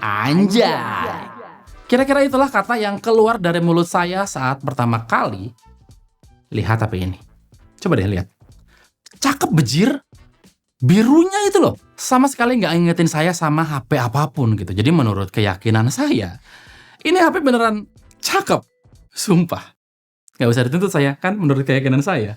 Anjay. Kira-kira itulah kata yang keluar dari mulut saya saat pertama kali lihat HP ini. Coba deh lihat. Cakep bejir. Birunya itu loh. Sama sekali nggak ingetin saya sama HP apapun gitu. Jadi menurut keyakinan saya, ini HP beneran cakep. Sumpah. Nggak usah dituntut saya, kan menurut keyakinan saya.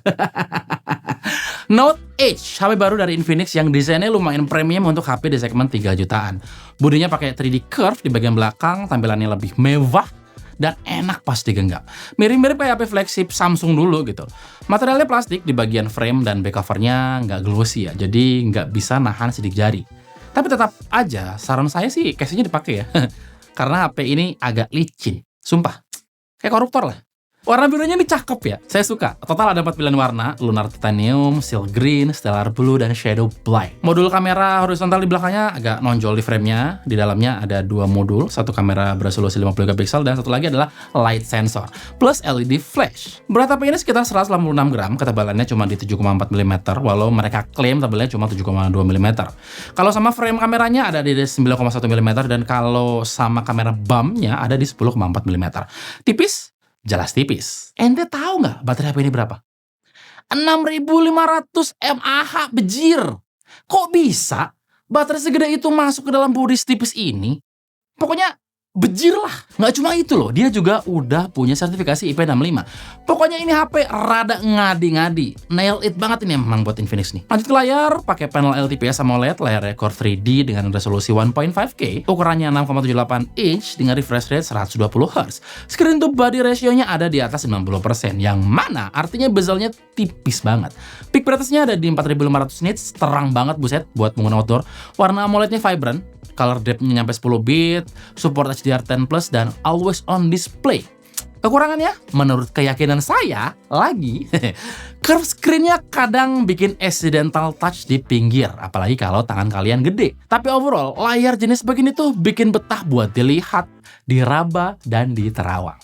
Note H, HP baru dari Infinix yang desainnya lumayan premium untuk HP di segmen 3 jutaan. Bodinya pakai 3D curve di bagian belakang, tampilannya lebih mewah dan enak pas digenggam. Mirip-mirip kayak HP flagship Samsung dulu gitu. Materialnya plastik di bagian frame dan back covernya nggak glossy ya, jadi nggak bisa nahan sidik jari. Tapi tetap aja, saran saya sih casingnya dipakai ya. Karena HP ini agak licin. Sumpah, kayak koruptor lah. Warna birunya ini cakep ya, saya suka. Total ada 4 pilihan warna, Lunar Titanium, Silk Green, Stellar Blue, dan Shadow Black. Modul kamera horizontal di belakangnya agak nonjol di framenya. Di dalamnya ada 2 modul, satu kamera beresolusi 50 megapiksel dan satu lagi adalah light sensor, plus LED flash. Berat HP ini sekitar 186 gram, ketebalannya cuma di 7,4 mm, walau mereka klaim tebalnya cuma 7,2 mm. Kalau sama frame kameranya ada di 9,1 mm, dan kalau sama kamera bumpnya ada di 10,4 mm. Tipis? Jelas tipis. Ente tahu nggak baterai HP ini berapa? 6.500 mAh bejir. Kok bisa baterai segede itu masuk ke dalam bodi setipis ini? Pokoknya bejir lah. Nggak cuma itu loh, dia juga udah punya sertifikasi IP65. Pokoknya ini HP rada ngadi-ngadi. Nail it banget ini emang buat Infinix nih. Lanjut ke layar, pakai panel LTPS AMOLED, layar Core 3D dengan resolusi 1.5K, ukurannya 6,78 inch dengan refresh rate 120 Hz. Screen to body ratio-nya ada di atas 90%, yang mana artinya bezelnya tipis banget. Peak brightness-nya ada di 4500 nits, terang banget buset buat pengguna outdoor. Warna AMOLED-nya vibrant, color depth-nya nyampe 10 bit, support HDR10+, dan always on display. Kekurangannya, menurut keyakinan saya, lagi, curve screen-nya kadang bikin accidental touch di pinggir, apalagi kalau tangan kalian gede. Tapi overall, layar jenis begini tuh bikin betah buat dilihat, diraba, dan diterawang.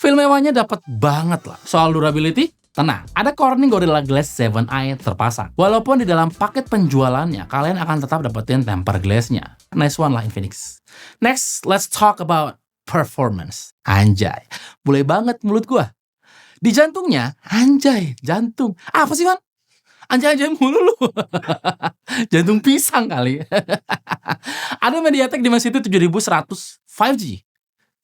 Feel mewahnya dapet banget lah. Soal durability, tenang, ada Corning Gorilla Glass 7i terpasang. Walaupun di dalam paket penjualannya, kalian akan tetap dapetin tempered glass-nya. Nice one lah Infinix. Next, let's talk about performance. Anjay, boleh banget mulut gua. Di jantungnya, anjay, jantung. Apa sih, man? Anjay-anjay mulu lu. Jantung pisang kali. Ada MediaTek Dimensity 7100 5G.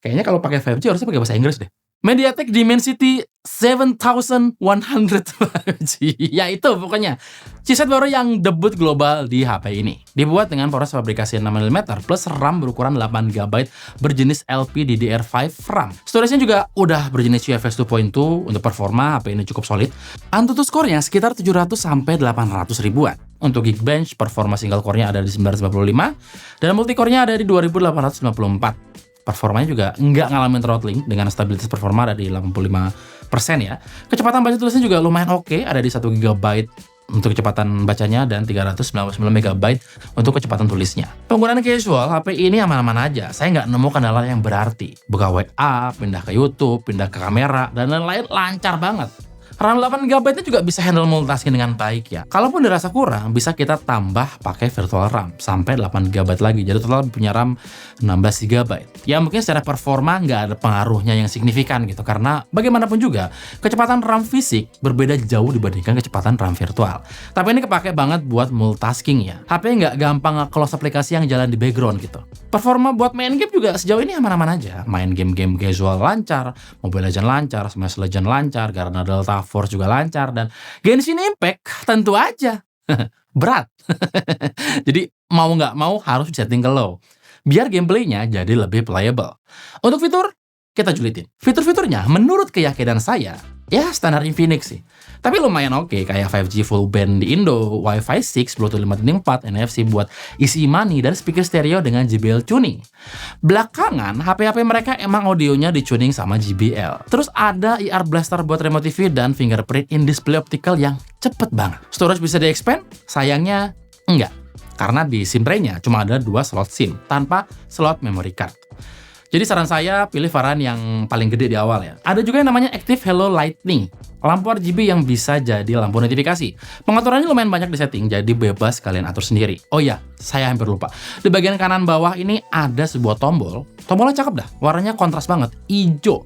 Kayaknya kalau pakai 5G harusnya pakai bahasa Inggris deh. MediaTek Dimensity 7100 5G. Ya itu pokoknya chipset baru yang debut global di HP ini. Dibuat dengan proses fabrikasi 6mm plus RAM berukuran 8GB berjenis LPDDR5 RAM. Storage-nya juga udah berjenis UFS 2.2. Untuk performa HP ini cukup solid. AnTuTu score-nya sekitar 700 sampai 800 ribuan. Untuk Geekbench performa single core-nya ada di 995 dan multi-core-nya ada di 2894. Performanya juga nggak ngalamin throttling dengan stabilitas performa ada di 85% ya. Kecepatan baca tulisnya juga lumayan oke, ada di 1 GB untuk kecepatan bacanya dan 399 MB untuk kecepatan tulisnya. Penggunaan casual, HP ini aman-aman aja. Saya nggak nemu kendala yang berarti. Buka WA, pindah ke YouTube, pindah ke kamera, dan lain-lain lancar banget. RAM 8GB juga bisa handle multitasking dengan baik ya. Kalaupun dirasa kurang, bisa kita tambah pakai virtual RAM sampai 8GB lagi. Jadi total punya RAM 16GB. Ya mungkin secara performa nggak ada pengaruhnya yang signifikan gitu. Karena bagaimanapun juga, kecepatan RAM fisik berbeda jauh dibandingkan kecepatan RAM virtual. Tapi ini kepake banget buat multitasking ya. HP nggak gampang nge-close aplikasi yang jalan di background gitu. Performa buat main game juga sejauh ini aman-aman aja. Main game-game casual lancar, Mobile Legends lancar, Smash Legends lancar, karena Delta Force juga lancar, dan Genshin Impact tentu aja berat. Jadi mau nggak mau harus setting ke low biar gameplaynya jadi lebih playable. Untuk fitur, kita julitin. Fitur-fiturnya menurut keyakinan saya ya standar Infinix sih. Tapi lumayan oke, kayak 5G full band di Indo, Wi-Fi 6, Bluetooth 5.4, NFC buat isi money, dan speaker stereo dengan JBL tuning. Belakangan, HP-HP mereka emang audionya di-tuning sama JBL. Terus ada IR Blaster buat remote TV dan fingerprint in display optical yang cepet banget. Storage bisa di-expand? Sayangnya enggak. Karena di SIM tray-nya cuma ada 2 slot SIM tanpa slot memory card. Jadi saran saya pilih varian yang paling gede di awal ya. Ada juga yang namanya Active Hello Lighting, lampu RGB yang bisa jadi lampu notifikasi. Pengaturannya lumayan banyak di setting, jadi bebas kalian atur sendiri. Oh iya, saya hampir lupa. Di bagian kanan bawah ini ada sebuah tombol. Tombolnya cakep dah, warnanya kontras banget, hijau.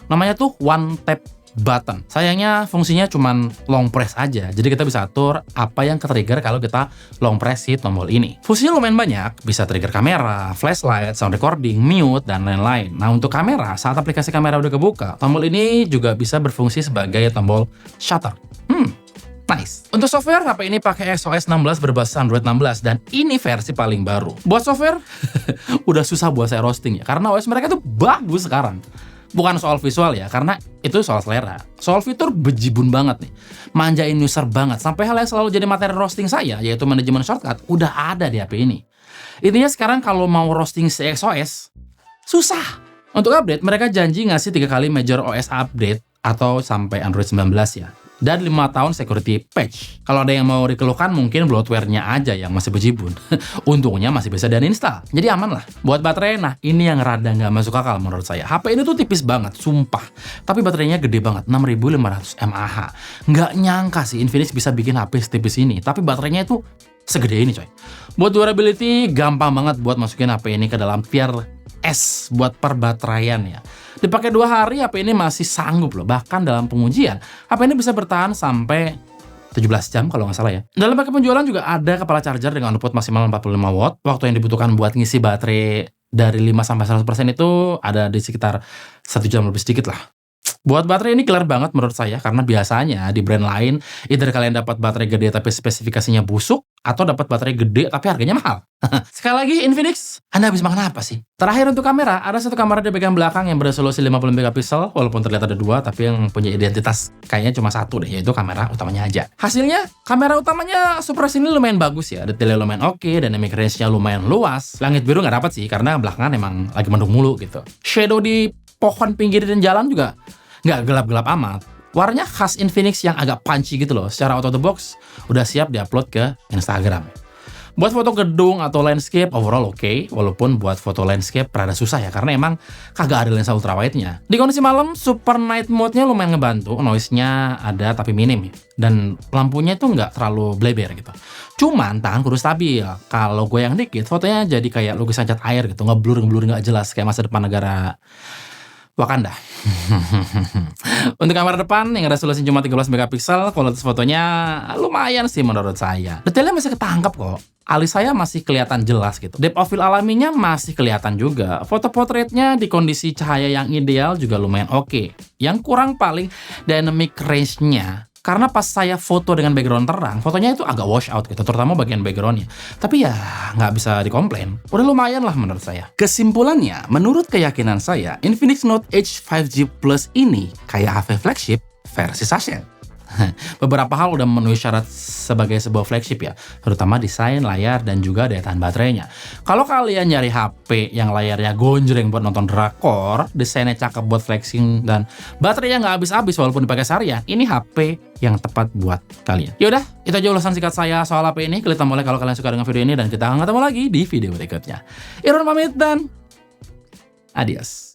Namanya tuh One Tap Button. Sayangnya fungsinya cuman long press aja, jadi kita bisa atur apa yang ke-trigger kalau kita long press si tombol ini. Fungsinya lumayan banyak, bisa trigger kamera, flashlight, sound recording, mute, dan lain-lain. Nah untuk kamera, saat aplikasi kamera udah kebuka, tombol ini juga bisa berfungsi sebagai tombol shutter. Nice. Untuk software, HP ini pakai XOS 16 berbasis Android 16 dan ini versi paling baru. Buat software, udah susah buat saya roasting ya, karena OS mereka tuh bagus sekarang. Bukan soal visual ya, karena itu soal selera. Soal fitur bejibun banget nih. Manjain user banget, sampai hal yang selalu jadi materi roasting saya, yaitu manajemen shortcut, udah ada di HP ini. Intinya sekarang kalau mau roasting si XOS, susah. Untuk update, mereka janji ngasih 3 kali major OS update atau sampai Android 19 ya. Dan 5 tahun security patch. Kalau ada yang mau dikeluhkan mungkin bloatware-nya aja yang masih bejibun. Untungnya masih bisa dan install. Jadi aman lah. Buat baterai, nah ini yang rada nggak masuk akal menurut saya. HP ini tuh tipis banget, sumpah. Tapi baterainya gede banget, 6500 mAh. Nggak nyangka sih Infinix bisa bikin HP setipis ini. Tapi baterainya itu segede ini coy. Buat durability, gampang banget buat masukin HP ini ke dalam tier S buat perbateraian ya. Dipakai 2 hari, HP ini masih sanggup loh. Bahkan dalam pengujian, HP ini bisa bertahan sampai 17 jam kalau nggak salah ya. Dalam paket penjualan juga ada kepala charger dengan output maksimal 45 watt. Waktu yang dibutuhkan buat ngisi baterai dari 5-100% itu ada di sekitar 1 jam lebih sedikit lah. Buat baterai ini killer banget menurut saya, karena biasanya di brand lain either kalian dapat baterai gede tapi spesifikasinya busuk, atau dapat baterai gede tapi harganya mahal. Sekali lagi Infinix, Anda habis makan apa sih? Terakhir untuk kamera, ada satu kamera di bagian belakang yang beresolusi 50 megapiksel, walaupun terlihat ada 2, tapi yang punya identitas kayaknya cuma 1 deh, yaitu kamera utamanya aja. Hasilnya, kamera utamanya Super ini lumayan bagus ya, detailnya lumayan oke, dynamic range-nya lumayan luas. Langit biru nggak dapat sih, karena belakangan emang lagi mendung mulu gitu. Shadow di pohon pinggir dan jalan juga nggak gelap-gelap amat. Warnanya khas Infinix yang agak punchy gitu loh. Secara out of the box, udah siap diupload ke Instagram. Buat foto gedung atau landscape, overall oke. Walaupun buat foto landscape rada susah ya, karena emang kagak ada lensa ultrawide-nya. Di kondisi malam, super night mode-nya lumayan ngebantu. Noise-nya ada tapi minim ya. Dan lampunya itu nggak terlalu bleber gitu. Cuman tangan kudu stabil. Kalau goyang dikit, fotonya jadi kayak lukisan cat air gitu. Ngeblur nggak jelas, kayak masa depan negara Wakanda. Untuk kamera depan yang resolusi cuma 13 megapiksel, kualitas fotonya lumayan sih menurut saya. Detailnya masih ketangkap kok. Alis saya masih kelihatan jelas gitu. Depth of field alaminya masih kelihatan juga. Foto portraitnya di kondisi cahaya yang ideal juga lumayan oke. Yang kurang paling dynamic range-nya. Karena pas saya foto dengan background terang, fotonya itu agak wash out gitu, terutama bagian backgroundnya. Tapi ya nggak bisa dikomplain, udah lumayan lah menurut saya. Kesimpulannya, menurut keyakinan saya, Infinix Note Edge 5G Plus ini kayak HP flagship versi sachet. Beberapa hal udah memenuhi syarat sebagai sebuah flagship ya, terutama desain, layar, dan juga daya tahan baterainya. Kalau kalian nyari HP yang layarnya gonjreng buat nonton drakor, desainnya cakep buat flexing, dan baterainya nggak habis-habis walaupun dipakai seharian, ini HP yang tepat buat kalian. Yaudah, itu aja ulasan singkat saya soal HP ini. Klik tombol like kalau kalian suka dengan video ini, dan kita akan ketemu lagi di video berikutnya. Irwan pamit dan adios.